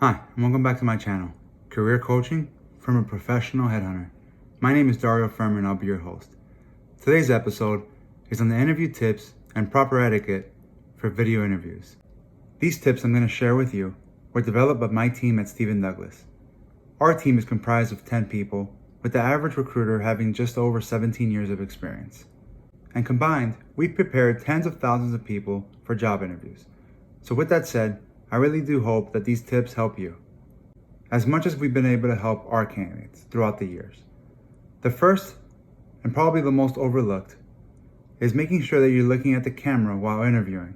Hi, and welcome back to my channel, Career Coaching from a Professional Headhunter. My name is Dario Fermer and I'll be your host. Today's episode is on the interview tips and proper etiquette for video interviews. These tips I'm going to share with you were developed by my team at StevenDouglas. Our team is comprised of 10 people, with the average recruiter having just over 17 years of experience. And combined, we've prepared tens of thousands of people for job interviews. So with that said, I really do hope that these tips help you, as much as we've been able to help our candidates throughout the years. The first, and probably the most overlooked, is making sure that you're looking at the camera while interviewing,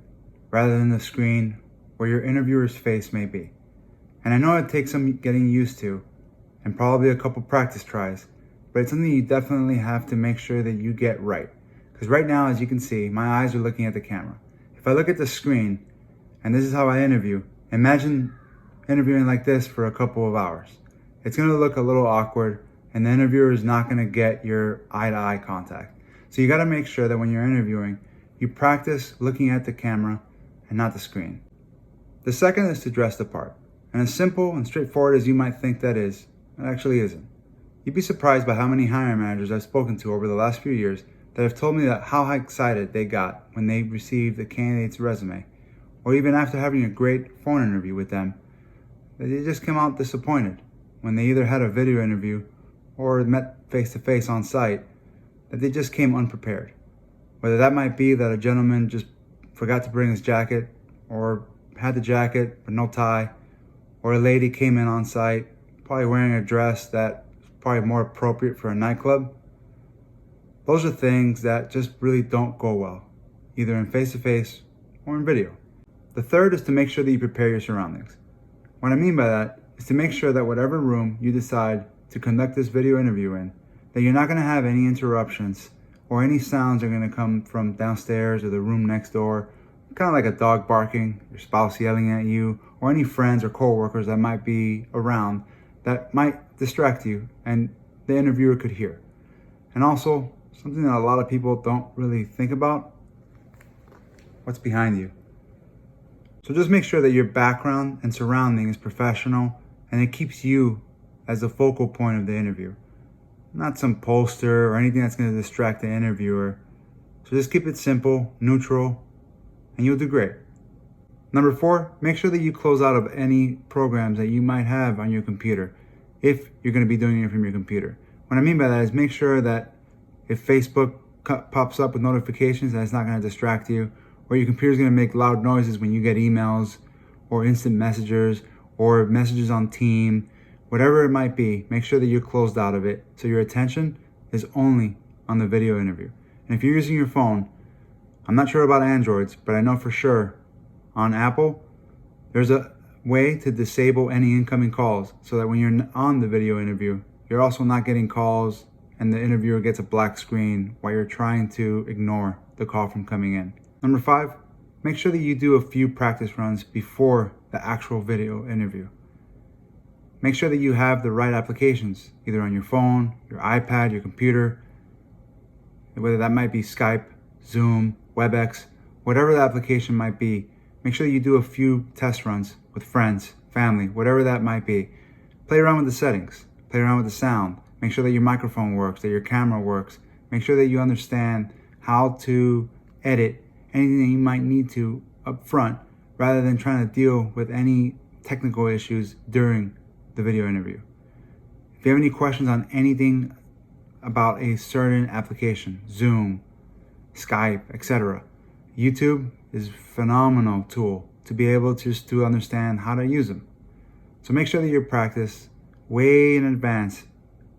rather than the screen where your interviewer's face may be. And I know it takes some getting used to, and probably a couple practice tries, but it's something you definitely have to make sure that you get right. Because right now, as you can see, my eyes are looking at the camera. If I look at the screen, and this is how I interview, imagine interviewing like this for a couple of hours. It's gonna look a little awkward, and the interviewer is not gonna get your eye-to-eye contact. So you gotta make sure that when you're interviewing, you practice looking at the camera and not the screen. The second is to dress the part. And as simple and straightforward as you might think that is, it actually isn't. You'd be surprised by how many hiring managers I've spoken to over the last few years that have told me that how excited they got when they received a candidate's resume, or even after having a great phone interview with them, that they just came out disappointed when they either had a video interview or met face-to-face on site, that they just came unprepared. Whether that might be that a gentleman just forgot to bring his jacket, or had the jacket but no tie, or a lady came in on site probably wearing a dress that is probably more appropriate for a nightclub. Those are things that just really don't go well, either in face-to-face or in video. The third is to make sure that you prepare your surroundings. What I mean by that is to make sure that whatever room you decide to conduct this video interview in, that you're not going to have any interruptions or any sounds are going to come from downstairs or the room next door, kind of like a dog barking, your spouse yelling at you, or any friends or coworkers that might be around that might distract you and the interviewer could hear. And also, something that a lot of people don't really think about, what's behind you. So just make sure that your background and surrounding is professional and it keeps you as the focal point of the interview. Not some poster or anything that's going to distract the interviewer. So just keep it simple, neutral, and you'll do great. Number 4, make sure that you close out of any programs that you might have on your computer, if you're going to be doing it from your computer. What I mean by that is make sure that if Facebook pops up with notifications, that it's not going to distract you, or your computer's going to make loud noises when you get emails or instant messengers or messages on Team, whatever it might be. Make sure that you're closed out of it so your attention is only on the video interview. And if you're using your phone, I'm not sure about Androids, but I know for sure on Apple, there's a way to disable any incoming calls so that when you're on the video interview, you're also not getting calls and the interviewer gets a black screen while you're trying to ignore the call from coming in. Number 5, make sure that you do a few practice runs before the actual video interview. Make sure that you have the right applications, either on your phone, your iPad, your computer, whether that might be Skype, Zoom, WebEx, whatever the application might be. Make sure that you do a few test runs with friends, family, whatever that might be. Play around with the settings, play around with the sound. Make sure that your microphone works, that your camera works. Make sure that you understand how to edit anything that you might need to up front, rather than trying to deal with any technical issues during the video interview. If you have any questions on anything about a certain application, Zoom, Skype, etc., YouTube is a phenomenal tool to be able to understand how to use them. So make sure that you practice way in advance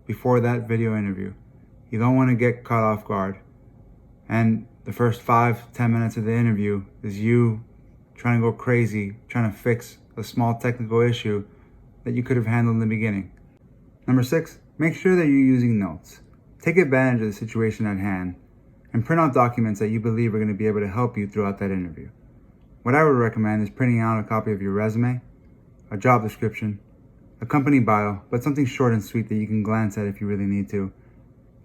before that video interview. You don't want to get caught off guard. And the first 5-10 minutes of the interview is you trying to go crazy, trying to fix a small technical issue that you could have handled in the beginning. Number 6, make sure that you're using notes. Take advantage of the situation at hand and print out documents that you believe are going to be able to help you throughout that interview. What I would recommend is printing out a copy of your resume, a job description, a company bio, but something short and sweet that you can glance at if you really need to,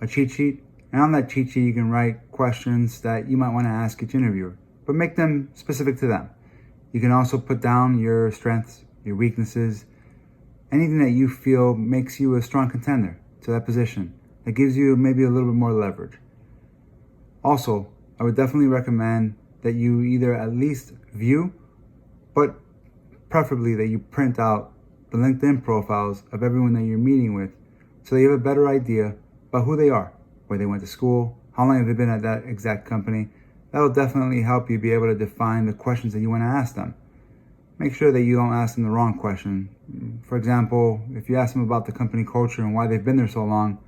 a cheat sheet, and on that cheat sheet you can write questions that you might want to ask each interviewer, but make them specific to them. You can also put down your strengths, your weaknesses, anything that you feel makes you a strong contender to that position, that gives you maybe a little bit more leverage. Also, I would definitely recommend that you either at least view, but preferably that you print out the LinkedIn profiles of everyone that you're meeting with so that you have a better idea about who they are, where they went to school, how long have they been at that exact company. That'll definitely help you be able to define the questions that you want to ask them. Make sure that you don't ask them the wrong question. For example, if you ask them about the company culture and why they've been there so long,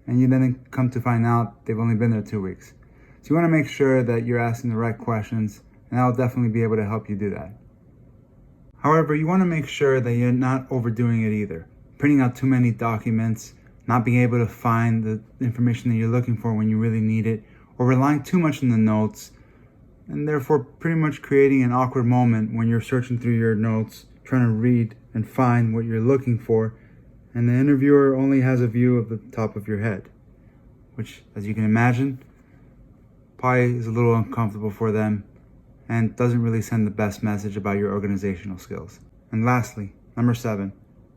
and you then come to find out they've only been there 2 weeks. So you want to make sure that you're asking the right questions, and that'll definitely be able to help you do that. However, you want to make sure that you're not overdoing it either. Printing out too many documents, not being able to find the information that you're looking for when you really need it, or relying too much on the notes, and therefore pretty much creating an awkward moment when you're searching through your notes, trying to read and find what you're looking for, and the interviewer only has a view of the top of your head, which, as you can imagine, probably is a little uncomfortable for them and doesn't really send the best message about your organizational skills. And lastly, number 7,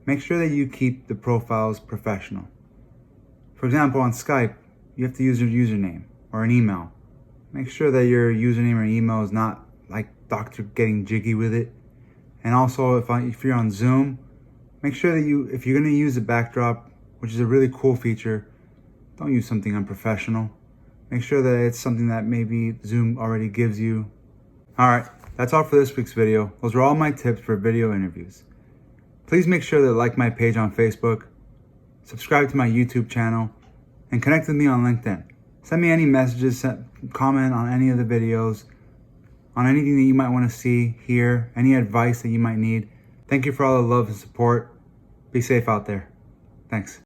make sure that you keep the profiles professional. For example, on Skype, you have to use your username or an email. Make sure that your username or email is not like Dr. getting jiggy with it. And also, if you're on Zoom, make sure that if you're going to use a backdrop, which is a really cool feature, don't use something unprofessional. Make sure that it's something that maybe Zoom already gives you. Alright, that's all for this week's video. Those are all my tips for video interviews. Please make sure to like my page on Facebook, subscribe to my YouTube channel, and connect with me on LinkedIn. Send me any messages, comment on any of the videos, on anything that you might want to see, hear, any advice that you might need. Thank you for all the love and support. Be safe out there. Thanks.